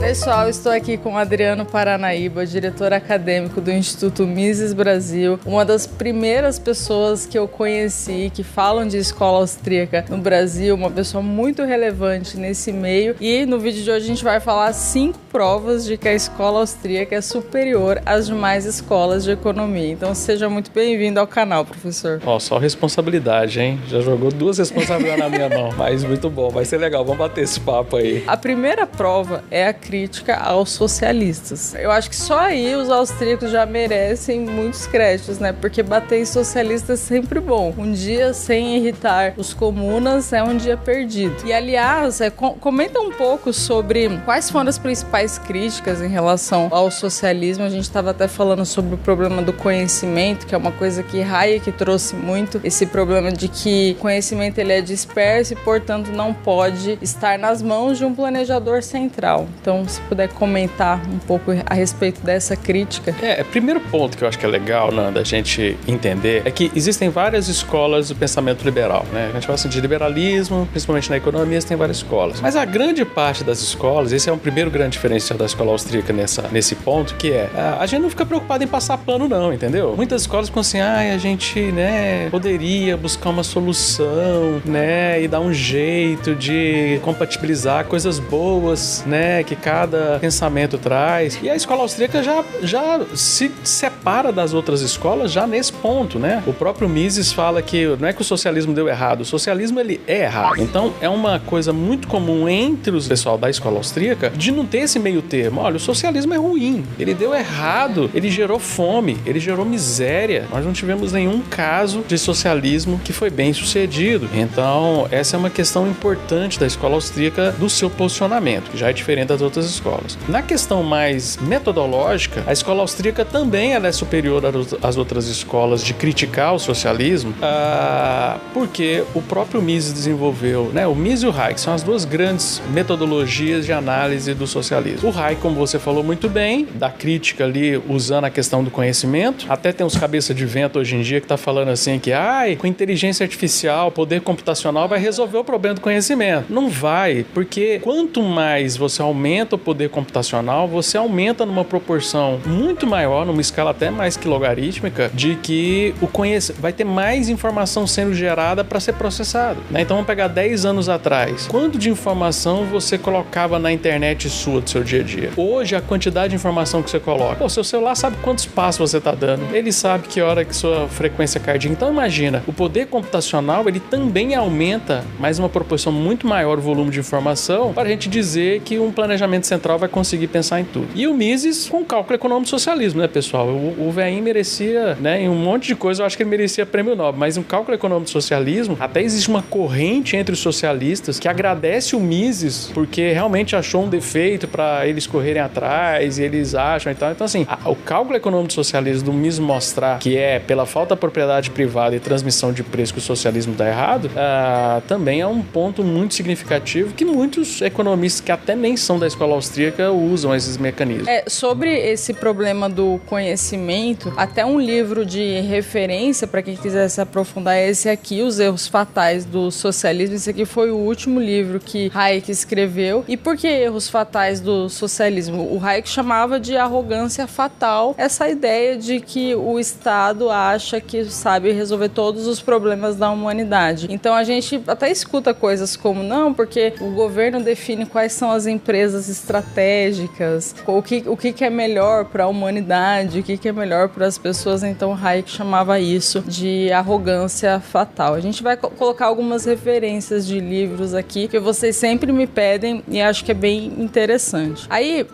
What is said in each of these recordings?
Pessoal, estou aqui com o Adriano Paranaíba, diretor acadêmico do Instituto Mises Brasil, uma das primeiras pessoas que eu conheci que falam de escola austríaca no Brasil, uma pessoa muito relevante nesse meio. E no vídeo de hoje a gente vai falar 5 provas de que a escola austríaca é superior às demais escolas de economia. Então seja muito bem-vindo ao canal, professor. Só responsabilidade, hein? Já jogou 2 responsabilidades na minha mão, mas muito bom, vai ser legal, vamos bater esse papo aí. A primeira prova é a crítica aos socialistas. Eu acho que só aí os austríacos já merecem muitos créditos, né? Porque bater em socialista é sempre bom. Um dia sem irritar os comunas é um dia perdido. E aliás, comenta um pouco sobre quais foram as principais críticas em relação ao socialismo. A gente estava até falando sobre o problema do conhecimento, que é uma coisa que Hayek trouxe muito, esse problema de que o conhecimento ele é disperso e, portanto, não pode estar nas mãos de um planejador central. Então, se puder comentar um pouco a respeito dessa crítica. Primeiro ponto que eu acho que é legal, Nanda, a gente entender é que existem várias escolas do pensamento liberal, né? A gente fala assim de liberalismo, principalmente na economia, tem várias escolas. Mas a grande parte das escolas, esse é um primeiro grande diferencial da escola austríaca nesse ponto, que a gente não fica preocupado em passar pano não, entendeu? Muitas escolas ficam assim, a gente, né, poderia buscar uma solução, né, e dar um jeito de compatibilizar coisas boas, né, que cada pensamento traz. E a escola austríaca já se separa das outras escolas já nesse ponto, né? O próprio Mises fala que não é que o socialismo deu errado, o socialismo ele é errado. Então é uma coisa muito comum entre os pessoal da escola austríaca de não ter esse meio termo. Olha, o socialismo é ruim, ele deu errado, ele gerou fome, ele gerou miséria. Nós não tivemos nenhum caso de socialismo que foi bem sucedido. Então essa é uma questão importante da escola austríaca do seu posicionamento, que já é diferente das outras escolas. Na questão mais metodológica, a escola austríaca também ela é superior às outras escolas de criticar o socialismo, porque o próprio Mises desenvolveu, né? O Mises e o Hayek são as duas grandes metodologias de análise do socialismo. O Hayek, como você falou muito bem, da crítica ali usando a questão do conhecimento, até tem uns cabeça de vento hoje em dia que tá falando assim que com inteligência artificial, poder computacional vai resolver o problema do conhecimento. Não vai, porque quanto mais você aumenta o poder computacional, você aumenta numa proporção muito maior, numa escala até mais que logarítmica, de que vai ter mais informação sendo gerada para ser processada, né? Então vamos pegar 10 anos atrás. Quanto de informação você colocava na internet sua do seu dia a dia? Hoje, a quantidade de informação que você coloca, seu celular sabe quantos passos você está dando, ele sabe que hora que sua frequência cardíaca. Então imagina, o poder computacional ele também aumenta, mas uma proporção muito maior o volume de informação para a gente dizer que um planejamento central vai conseguir pensar em tudo. E o Mises com o cálculo econômico do socialismo, né, pessoal? O velhinho merecia, né, em um monte de coisa, eu acho que ele merecia prêmio Nobel, mas no cálculo econômico do socialismo, até existe uma corrente entre os socialistas que agradece o Mises porque realmente achou um defeito para eles correrem atrás e eles acham e tal. Então, assim, o cálculo econômico do socialismo do Mises mostrar que é pela falta de propriedade privada e transmissão de preço que o socialismo dá errado, também é um ponto muito significativo que muitos economistas que até nem são da escola austríaca usam esses mecanismos. Sobre esse problema do conhecimento, até um livro de referência para quem quiser se aprofundar é esse aqui, Os Erros Fatais do Socialismo. Esse aqui foi o último livro que Hayek escreveu. E por que erros fatais do socialismo? O Hayek chamava de arrogância fatal essa ideia de que o Estado acha que sabe resolver todos os problemas da humanidade. Então a gente até escuta coisas como, não, porque o governo define quais são as empresas estratégicas, o que é melhor para a humanidade, o que é melhor para as pessoas. Então Hayek chamava isso de arrogância fatal. A gente vai colocar algumas referências de livros aqui que vocês sempre me pedem e acho que é bem interessante. Aí,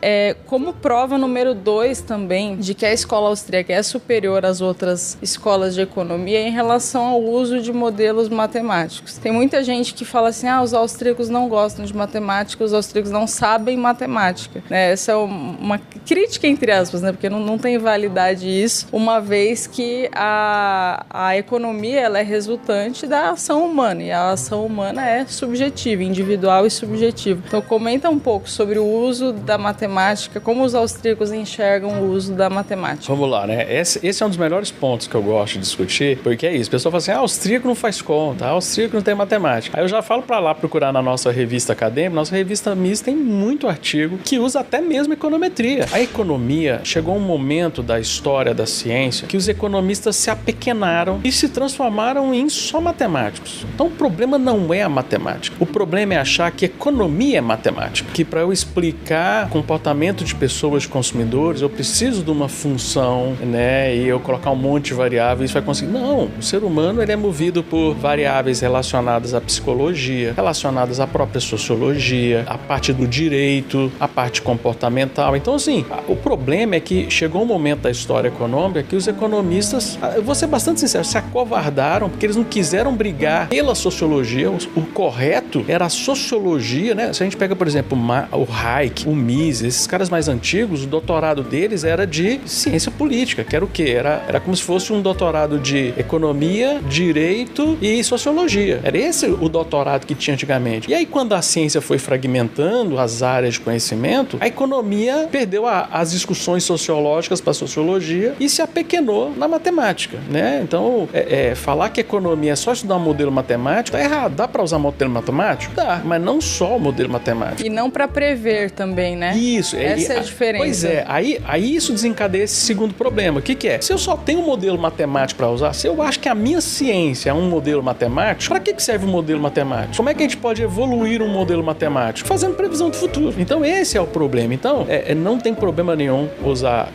como prova número 2 também de que a escola austríaca é superior às outras escolas de economia em relação ao uso de modelos matemáticos. Tem muita gente que fala assim, os austríacos não gostam de matemática, os austríacos não sabem matemática, né? Essa é uma crítica entre aspas, né? Porque não tem validade isso, uma vez que a economia ela é resultante da ação humana, e a ação humana é subjetiva, individual e subjetiva. Então comenta um pouco sobre o uso da matemática, como os austríacos enxergam o uso da matemática. Vamos lá, né? Esse é um dos melhores pontos que eu gosto de discutir, porque é isso, o pessoal fala assim, austríaco não faz conta, austríaco não tem matemática. Aí eu já falo pra lá procurar na nossa revista acadêmica, nossa revista Mises tem muito artigo artigo que usa até mesmo econometria. A economia chegou a um momento da história da ciência que os economistas se apequenaram e se transformaram em só matemáticos. Então o problema não é a matemática. O problema é achar que economia é matemática. Que para eu explicar comportamento de pessoas, de consumidores, eu preciso de uma função, né? E eu colocar um monte de variáveis, isso vai conseguir. Não, o ser humano ele é movido por variáveis relacionadas à psicologia, relacionadas à própria sociologia, a parte do direito, a parte comportamental. Então, assim, o problema é que chegou um momento da história econômica que os economistas, eu vou ser bastante sincero, se acovardaram porque eles não quiseram brigar pela sociologia. O correto era a sociologia, né? Se a gente pega, por exemplo, o Hayek, o Mises, esses caras mais antigos, o doutorado deles era de ciência política, que era o quê? Era como se fosse um doutorado de economia, direito e sociologia. Era esse o doutorado que tinha antigamente. E aí, quando a ciência foi fragmentando as áreas de conhecimento, a economia perdeu as discussões sociológicas para a sociologia e se apequenou na matemática, né? Então, falar que economia é só estudar um modelo matemático tá errado. Dá para usar modelo matemático? Dá, mas não só o modelo matemático. E não para prever também, né? Isso. Essa é a diferença. Pois é. Aí isso desencadeia esse segundo problema. O que é? Se eu só tenho um modelo matemático para usar, se eu acho que a minha ciência é um modelo matemático, para que serve um modelo matemático? Como é que a gente pode evoluir um modelo matemático? Fazendo previsão do futuro. Então, esse é o problema. Então, não tem problema nenhum usar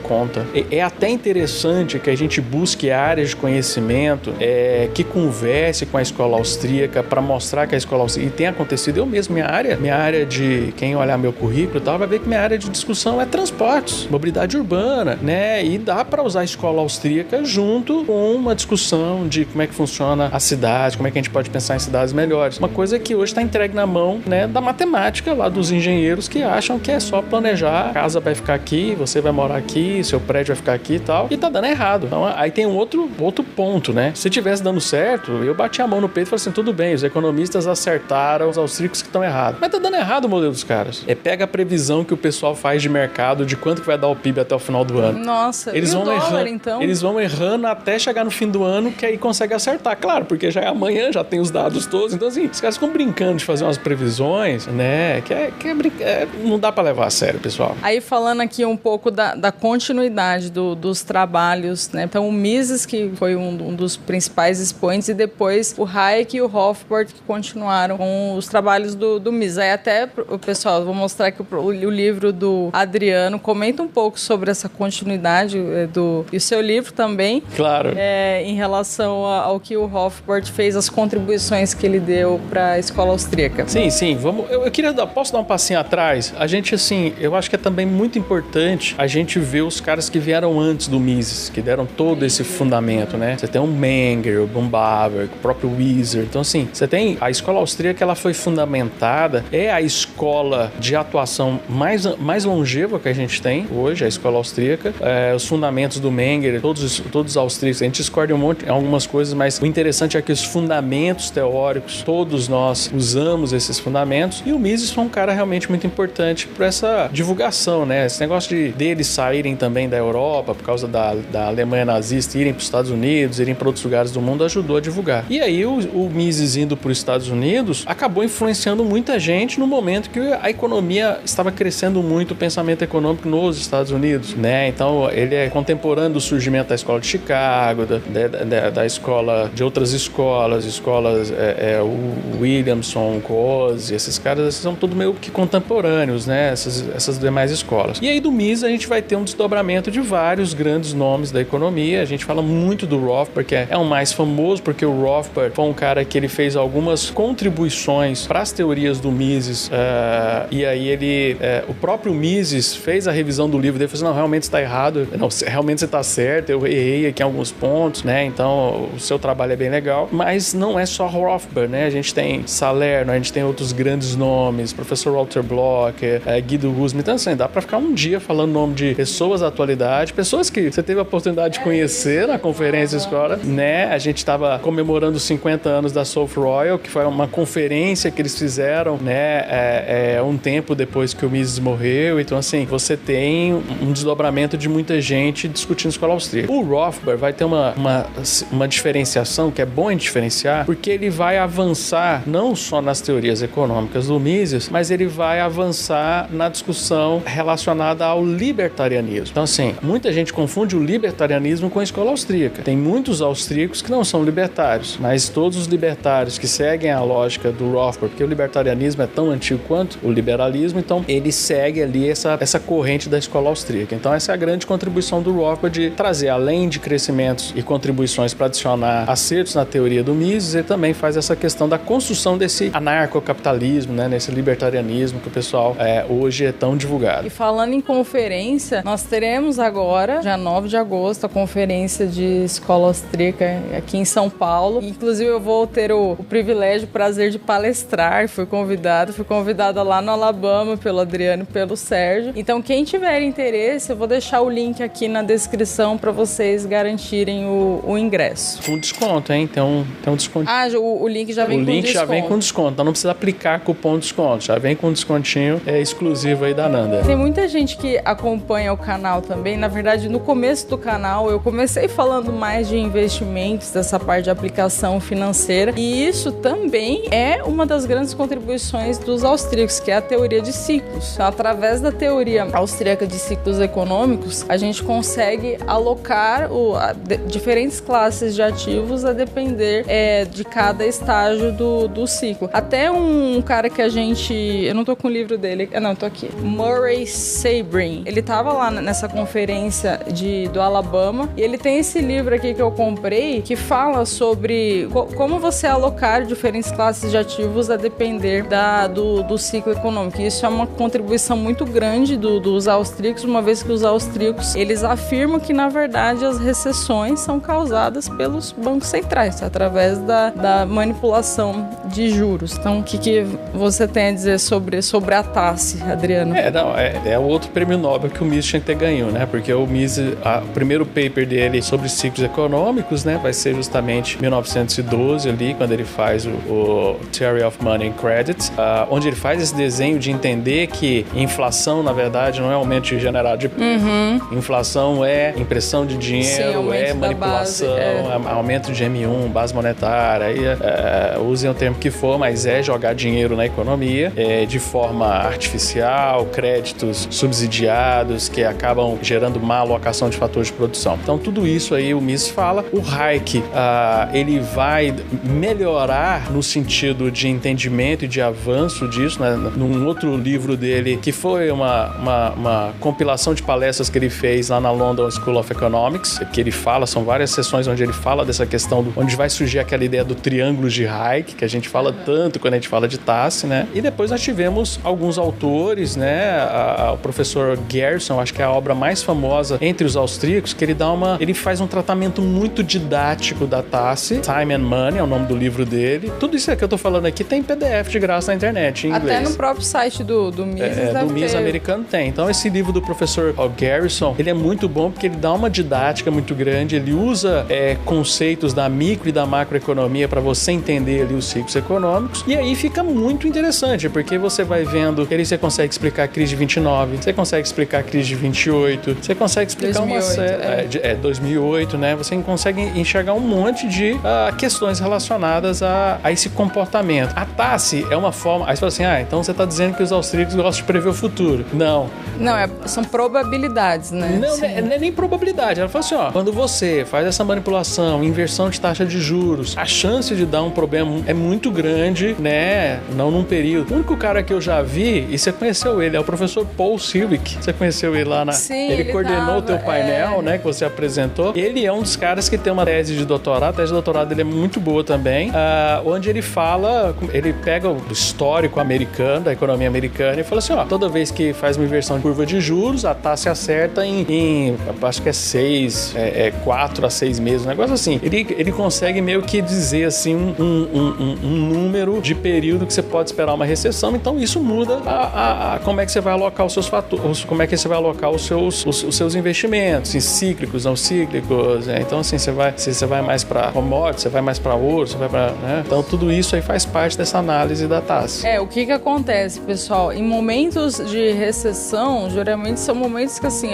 conta. É até interessante que a gente busque áreas de conhecimento que converse com a escola austríaca para mostrar que a escola austríaca... E tem acontecido, eu mesmo, minha área de... Quem olhar meu currículo e tal, vai ver que minha área de discussão é transportes, mobilidade urbana, né? E dá para usar a escola austríaca junto com uma discussão de como é que funciona a cidade, como é que a gente pode pensar em cidades melhores. Uma coisa que hoje está entregue na mão, né, da matemática lá dos engenheiros que acham que é só planejar, a casa vai ficar aqui, você vai morar aqui, seu prédio vai ficar aqui e tal, e tá dando errado. Então aí tem um outro ponto, né? Se tivesse dando certo, eu bati a mão no peito e falei assim, tudo bem, os economistas acertaram, os austríacos que estão errados. Mas tá dando errado o modelo dos caras. Pega a previsão que o pessoal faz de mercado de quanto que vai dar o PIB até o final do ano. Nossa, eles vão dólar, errando, então? Eles vão errando até chegar no fim do ano, que aí consegue acertar. Claro, porque já é amanhã, já tem os dados todos. Então, assim, os caras ficam brincando de fazer umas previsões, né? Não dá pra levar a sério, pessoal. Aí, falando aqui um pouco da continuidade dos trabalhos, né? Então, o Mises, que foi um dos principais expoentes, e depois o Hayek e o Rothbard, que continuaram com os trabalhos do Mises. Aí, até, o pessoal, vou mostrar aqui o livro do Adriano, comenta um pouco sobre essa continuidade e o seu livro também. Claro. Em relação ao que o Rothbard fez, as contribuições que ele deu para a escola austríaca. Sim. Posso dar um passinho atrás? A gente, assim, eu acho que é também muito importante a gente ver os caras que vieram antes do Mises, que deram todo esse fundamento, né? Você tem o Menger, o Bumbaver, o próprio Wieser. Então, assim, você tem a escola austríaca, ela foi fundamentada, é a escola de atuação mais longeva que a gente tem hoje, a escola austríaca. Os fundamentos do Menger, todos os austríacos, a gente discorda em algumas coisas, mas o interessante é que os fundamentos teóricos, todos nós usamos esses fundamentos, e o Mises foi um cara realmente muito importante para essa divulgação, né? Esse negócio deles saírem também da Europa, por causa da Alemanha nazista, irem para os Estados Unidos, irem para outros lugares do mundo, ajudou a divulgar. E aí o Mises indo para os Estados Unidos acabou influenciando muita gente no momento que a economia estava crescendo muito, o pensamento econômico nos Estados Unidos, né? Então ele é contemporâneo do surgimento da escola de Chicago, da escola, de outras escolas, o Williamson, o Coase, esses caras são tudo meio que contemporâneos, né? Essas demais escolas. E aí do Mises a gente vai ter um desdobramento de vários grandes nomes da economia. A gente fala muito do Rothbard, que é o mais famoso, porque o Rothbard foi um cara que ele fez algumas contribuições para as teorias do Mises, e aí o próprio Mises fez a revisão do livro dele e falou assim, não, realmente está errado, não, realmente você está certo, eu errei aqui em alguns pontos, né? Então o seu trabalho é bem legal, mas não é só Rothbard, né? A gente tem Salerno, a gente tem outros grandes nomes, professor Walter Bloch, Guido Husserl. Então assim, dá para ficar um dia falando o nome de pessoas da atualidade, pessoas que você teve a oportunidade de conhecer na conferência escola, né? A gente estava comemorando os 50 anos da South Royal, que foi uma conferência que eles fizeram, né? Um tempo depois que o Mises morreu. Então assim, você tem um desdobramento de muita gente discutindo escola austríaca. O Rothbard vai ter uma diferenciação que é bom em diferenciar, porque ele vai avançar não só nas teorias econômicas do Mises, mas ele vai avançar na discussão relacionada ao libertarianismo. Então, assim, muita gente confunde o libertarianismo com a escola austríaca. Tem muitos austríacos que não são libertários, mas todos os libertários que seguem a lógica do Rothbard, porque o libertarianismo é tão antigo quanto o liberalismo, então ele segue ali essa corrente da escola austríaca. Então, essa é a grande contribuição do Rothbard de trazer, além de crescimentos e contribuições para adicionar acertos na teoria do Mises, ele também faz essa questão da construção desse anarcocapitalismo, né, nesse libertarianismo que o pessoal hoje é tão divulgado. E falando em conferência, nós teremos agora, dia 9 de agosto, a conferência de escola austríaca aqui em São Paulo. Inclusive, eu vou ter o privilégio, o prazer de palestrar. Fui convidada lá no Alabama pelo Adriano e pelo Sérgio. Então, quem tiver interesse, eu vou deixar o link aqui na descrição para vocês garantirem o ingresso. Com desconto, hein? Tem um desconto. Ah, o link já vem com desconto. O link já vem com desconto, então não precisa aplicar cupom de desconto, já vem com um descontinho exclusivo aí da Nanda. Tem muita gente que acompanha o canal também. Na verdade, no começo do canal, eu comecei falando mais de investimentos, dessa parte de aplicação financeira, e isso também é uma das grandes contribuições dos austríacos, que é a teoria de ciclos. Então, através da teoria austríaca de ciclos econômicos, a gente consegue alocar diferentes classes de ativos a depender de cada estágio do ciclo. Até um cara que eu não tô com o livro dele, não, tô aqui, Murray Sabrin, ele tava lá nessa conferência do Alabama, e ele tem esse livro aqui que eu comprei, que fala sobre como você alocar diferentes classes de ativos a depender do ciclo econômico. E isso é uma contribuição muito grande dos austríacos, uma vez que os austríacos, eles afirmam que, na verdade, as recessões são causadas pelos bancos centrais, através da manipulação de juros. Então, o que você tem a dizer sobre a TASE, Adriano? É o outro prêmio Nobel que o Mises tinha que ter ganho, né? Porque o Mises, o primeiro paper dele sobre ciclos econômicos, né, vai ser justamente 1912 ali, quando ele faz o Theory of Money and Credit, onde ele faz esse desenho de entender que inflação, na verdade, não é aumento generado de preço. Inflação é impressão de dinheiro, é manipulação, aumento de M1, base monetária, aí, usem o termo que for, mas é jogar dinheiro na economia de forma artificial, créditos subsidiados que acabam gerando má alocação de fatores de produção. Então, tudo isso aí o Mises fala. O Hayek, ele vai melhorar no sentido de entendimento e de avanço disso, né? Num outro livro dele, que foi uma compilação de palestras que ele fez lá na London School of Economics, que ele fala, são várias sessões onde ele fala dessa questão, onde vai surgir aquela ideia do triângulo de Hayek, que a gente fala tanto quando a gente fala de TASE, né? E depois nós tivemos alguns autores, né? O professor Gerson, acho que é a obra mais famosa entre os austríacos, que ele faz um tratamento muito didático da TASE. Time and Money é o nome do livro dele. Tudo isso que eu tô falando aqui tem PDF de graça na internet, em inglês. Até no próprio site do Mises do Mises americano tem. Então esse livro do professor Garrison, ele é muito bom porque ele dá uma didática muito grande, ele usa conceitos da micro e da macroeconomia para você entender ali os ciclos econômicos, e aí fica muito interessante, porque você vai vendo, ele você consegue explicar a crise de 29, você consegue explicar a crise de 28, você consegue explicar 2008, uma série... 2008, né? Você consegue enxergar um monte de questões relacionadas a esse comportamento. A TASE é uma forma... Aí você fala assim, então você está dizendo que os austríacos gostam de prever o futuro. Não. Não, são probabilidades, né? Não é nem probabilidade. Ela fala assim, quando você faz essa manipulação, inversão de taxa de juros, a chance de dar um problema é muito grande, né? Não num período. O único cara que eu já vi, e você conheceu ele, é o professor Paul Silvick. Você conheceu ele lá na... Sim, ele coordenou o teu painel, né? Que você apresentou. Ele é um dos caras que tem uma tese de doutorado. A tese de doutorado dele é muito boa também. Onde ele fala... Ele pega o histórico americano, da economia americana, e fala assim, toda vez que faz uma inversão de curva de juros, a taxa acerta em acho que é 4 a 6 meses, um negócio assim. Ele consegue meio que dizer assim um número de período que você pode esperar uma recessão, então isso muda como é que você vai alocar os seus fatores, como é que você vai alocar os seus investimentos, em cíclicos, não cíclicos, então assim, você vai mais para commodities, você vai mais para ouro, você vai para, né? Então tudo isso aí faz parte dessa análise da TASE. O que acontece, pessoal? Em momentos de recessão, geralmente são momentos que assim,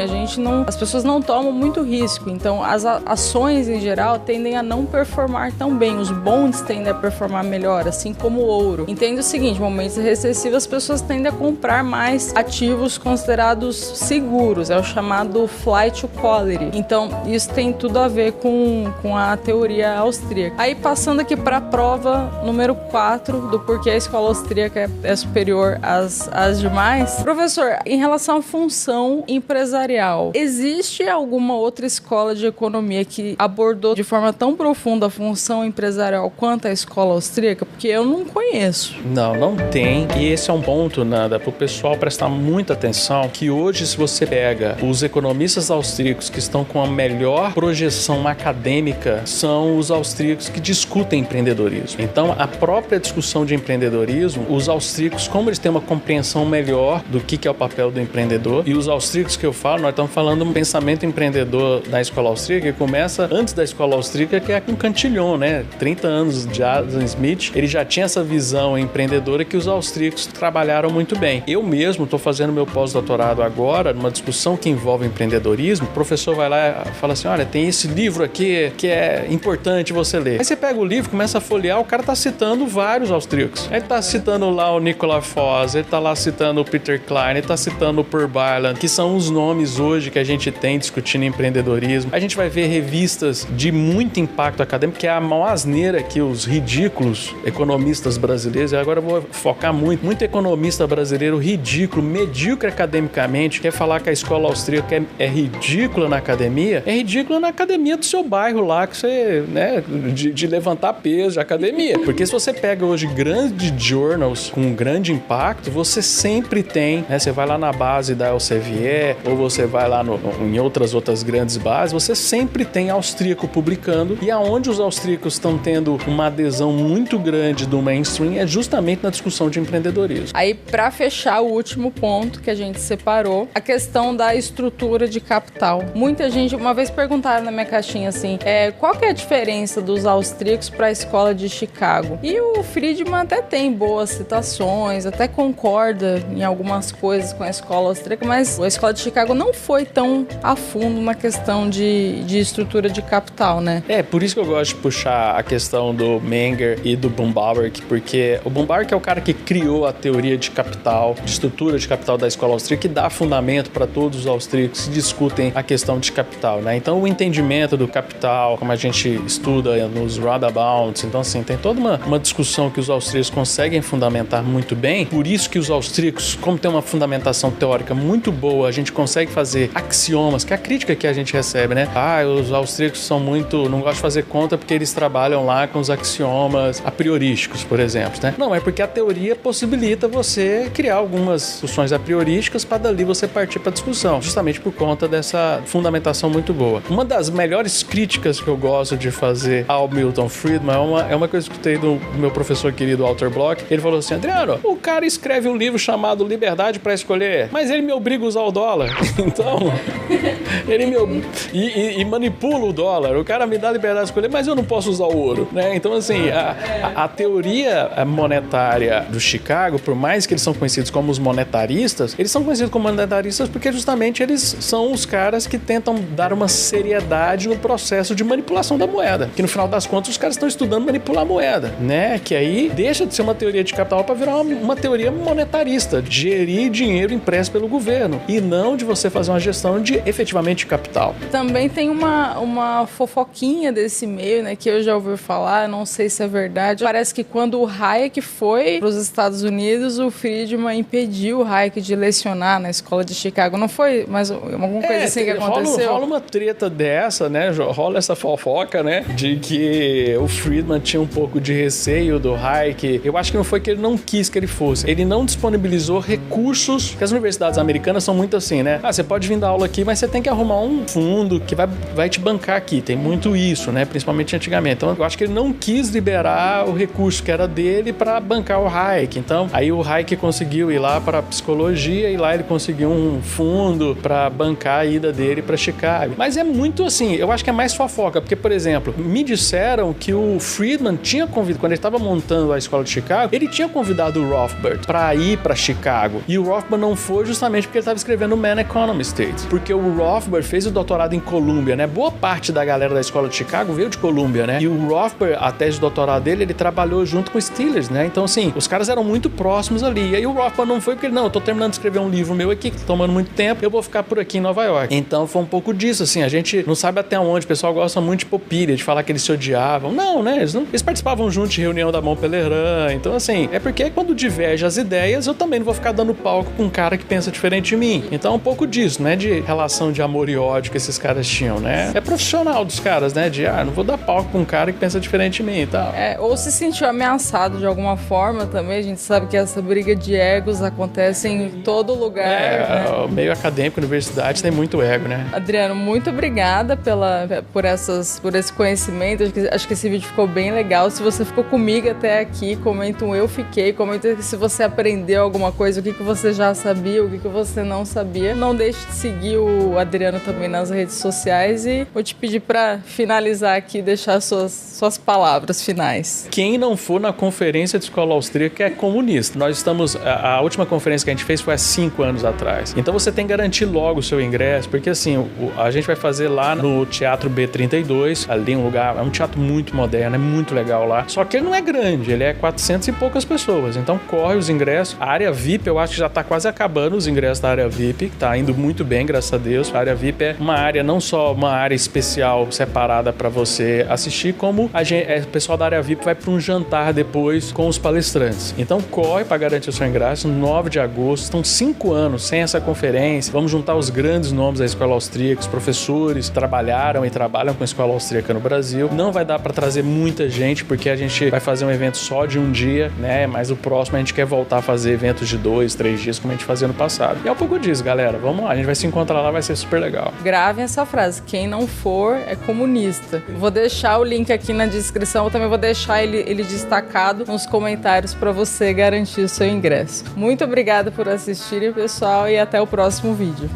as pessoas não tomam muito risco, então as ações em geral tendem a não performar tão bem, os bonds tendem a performar melhor, assim como o ouro. Entenda o seguinte, momentos recessivos agressiva, as pessoas tendem a comprar mais ativos considerados seguros, é o chamado flight to quality. Então, isso tem tudo a ver com a teoria austríaca. Aí, passando aqui para a prova número 4 do porquê a escola austríaca é superior às demais. Professor, em relação à função empresarial, existe alguma outra escola de economia que abordou de forma tão profunda a função empresarial quanto a escola austríaca? Porque eu não conheço. Não tem. E esse é um ponto, Nanda, para o pessoal prestar muita atenção, que hoje, se você pega os economistas austríacos que estão com a melhor projeção acadêmica, são os austríacos que discutem empreendedorismo. Então, a própria discussão de empreendedorismo, os austríacos, como eles têm uma compreensão melhor do que é o papel do empreendedor, e os austríacos que eu falo, nós estamos falando de um pensamento empreendedor na escola austríaca, que começa antes da escola austríaca, que é com Cantillon, né? 30 anos de Adam Smith, ele já tinha essa visão empreendedora que os austríacos trabalharam muito bem. Eu mesmo estou fazendo meu pós-doutorado agora, numa discussão que envolve empreendedorismo, o professor vai lá e fala assim, olha, tem esse livro aqui que é importante você ler. Aí você pega o livro, começa a folhear, o cara está citando vários austríacos. Ele está citando lá o Nicola Foss, ele está lá citando o Peter Klein, ele está citando o Per Bailand, que são os nomes hoje que a gente tem discutindo empreendedorismo. A gente vai ver revistas de muito impacto acadêmico, que é a maior asneira que os ridículos economistas brasileiros, e agora eu vou focar muito economista brasileiro ridículo, medíocre academicamente, quer falar que a escola austríaca é ridícula na academia, é ridícula na academia do seu bairro lá, que você, né, de levantar peso, de academia. Porque se você pega hoje grandes journals com grande impacto, você sempre tem, né, você vai lá na base da Elsevier, ou você vai lá em outras grandes bases, você sempre tem austríaco publicando, e aonde os austríacos estão tendo uma adesão muito grande do mainstream é justamente na discussão de empreendedorismo. Aí, para fechar o último ponto que a gente separou, a questão da estrutura de capital. Muita gente, uma vez perguntaram na minha caixinha assim, qual que é a diferença dos austríacos para a escola de Chicago? E o Friedman até tem boas citações, até concorda em algumas coisas com a escola austríaca, mas a escola de Chicago não foi tão a fundo na questão de estrutura de capital, né? Por isso que eu gosto de puxar a questão do Menger e do Bumbauer, porque o Bumbauer é o cara que criou a teoria de capital, de estrutura de capital da escola austríaca, que dá fundamento para todos os austríacos que discutem a questão de capital, né? Então, o entendimento do capital, como a gente estuda nos roundabouts, então, assim, tem toda uma discussão que os austríacos conseguem fundamentar muito bem. Por isso que os austríacos, como tem uma fundamentação teórica muito boa, a gente consegue fazer axiomas, que é a crítica que a gente recebe, né? Os austríacos são muito... não gostam de fazer conta porque eles trabalham lá com os axiomas a priorísticos, por exemplo, né? Não, é porque a teoria possibilita você criar algumas discussões a priorísticas para dali você partir para a discussão, justamente por conta dessa fundamentação muito boa. Uma das melhores críticas que eu gosto de fazer ao Milton Friedman é uma coisa que eu escutei do meu professor querido Walter Block. Ele falou assim, Adriano, o cara escreve um livro chamado Liberdade para Escolher, mas ele me obriga a usar o dólar. Então, ele e manipula o dólar. O cara me dá liberdade de escolher, mas eu não posso usar o ouro, né? Então, assim, a teoria monetária do Chicago, por mais que eles são conhecidos como os monetaristas, eles são conhecidos como monetaristas porque justamente eles são os caras que tentam dar uma seriedade no processo de manipulação da moeda. Que no final das contas os caras estão estudando manipular a moeda, né? Que aí deixa de ser uma teoria de capital para virar uma teoria monetarista, de gerir dinheiro impresso pelo governo e não de você fazer uma gestão de efetivamente capital. Também tem uma fofoquinha desse meio, né, que eu já ouvi falar, não sei se é verdade. Parece que quando o Hayek foi para os Estados Unidos, o Friedman impediu o Hayek de lecionar na escola de Chicago. Não foi? Mas alguma coisa assim que aconteceu? Rola uma treta dessa, né? Rola essa fofoca, né? De que o Friedman tinha um pouco de receio do Hayek. Eu acho que não foi que ele não quis que ele fosse. Ele não disponibilizou recursos, porque as universidades americanas são muito assim, né? Você pode vir dar aula aqui, mas você tem que arrumar um fundo que vai te bancar aqui. Tem muito isso, né? Principalmente antigamente. Então, eu acho que ele não quis liberar o recurso que era dele para bancar o Hayek. Então, aí o Hayek conseguiu ir lá para psicologia e lá ele conseguiu um fundo para bancar a ida dele para Chicago. Mas é muito assim, eu acho que é mais fofoca, porque, por exemplo, me disseram que o Friedman tinha convidado, quando ele estava montando a escola de Chicago, ele tinha convidado o Rothbard para ir para Chicago. E o Rothbard não foi justamente porque ele estava escrevendo o Man Economy State. Porque o Rothbard fez o doutorado em Columbia, né? Boa parte da galera da escola de Chicago veio de Columbia, né? E o Rothbard, a tese de doutorado dele, ele trabalhou junto com os Steelers, né? Então, assim, os caras eram muito próximos ali. E aí o Rothbard não foi porque, não, eu tô terminando de escrever um livro meu aqui, que tá tomando muito tempo, eu vou ficar por aqui em Nova York. Então foi um pouco disso, assim, a gente não sabe até onde, o pessoal gosta muito de popilha, de falar que eles se odiavam. Não, né, eles participavam juntos de reunião da Montpellier, então assim, é porque quando diverge as ideias, eu também não vou ficar dando palco com um cara que pensa diferente de mim. Então é um pouco disso, né, de relação de amor e ódio que esses caras tinham, né. É profissional dos caras, né, de, não vou dar palco com um cara que pensa diferente de mim e tal. Ou se sentiu ameaçado de alguma forma também, a gente sabe que essa briga de egos acontece em todo lugar. Né? O meio acadêmico, universidade, tem muito ego, né? Adriano, muito obrigada por esse conhecimento. Acho que esse vídeo ficou bem legal. Se você ficou comigo até aqui, comenta um eu fiquei, comenta se você aprendeu alguma coisa, o que você já sabia, o que você não sabia. Não deixe de seguir o Adriano também nas redes sociais e vou te pedir para finalizar aqui, deixar suas palavras finais. Quem não for na conferência de escola austríaca é comunista. Nós estamos... A última conferência que a gente fez foi há 5 anos atrás. Então você tem que garantir logo o seu ingresso, porque assim, a gente vai fazer lá no Teatro B32, ali um lugar, é um teatro muito moderno, é muito legal lá. Só que ele não é grande, ele é 400 e poucas pessoas. Então corre os ingressos. A área VIP, eu acho que já tá quase acabando os ingressos da área VIP, que tá indo muito bem, graças a Deus. A área VIP é uma área, não só uma área especial separada para você assistir, como o pessoal da área VIP vai para um jantar depois com os palestrantes. Então corre para garantir o seu ingresso, 9 de agosto. Estão 5 anos sem essa conferência. Vamos juntar os grandes nomes da escola austríaca, os professores trabalharam e trabalham com a escola austríaca no Brasil. Não vai dar para trazer muita gente, porque a gente vai fazer um evento só de um dia, né? Mas o próximo a gente quer voltar a fazer eventos de 2, 3 dias, como a gente fazia no passado. E é um pouco disso, galera. Vamos lá, a gente vai se encontrar lá, vai ser super legal. Gravem essa frase: quem não for é comunista. Vou deixar o link aqui na descrição, eu também vou deixar ele destacado nos comentários para você garantir o seu ingresso. Muito obrigada por assistirem, pessoal, e até o próximo vídeo.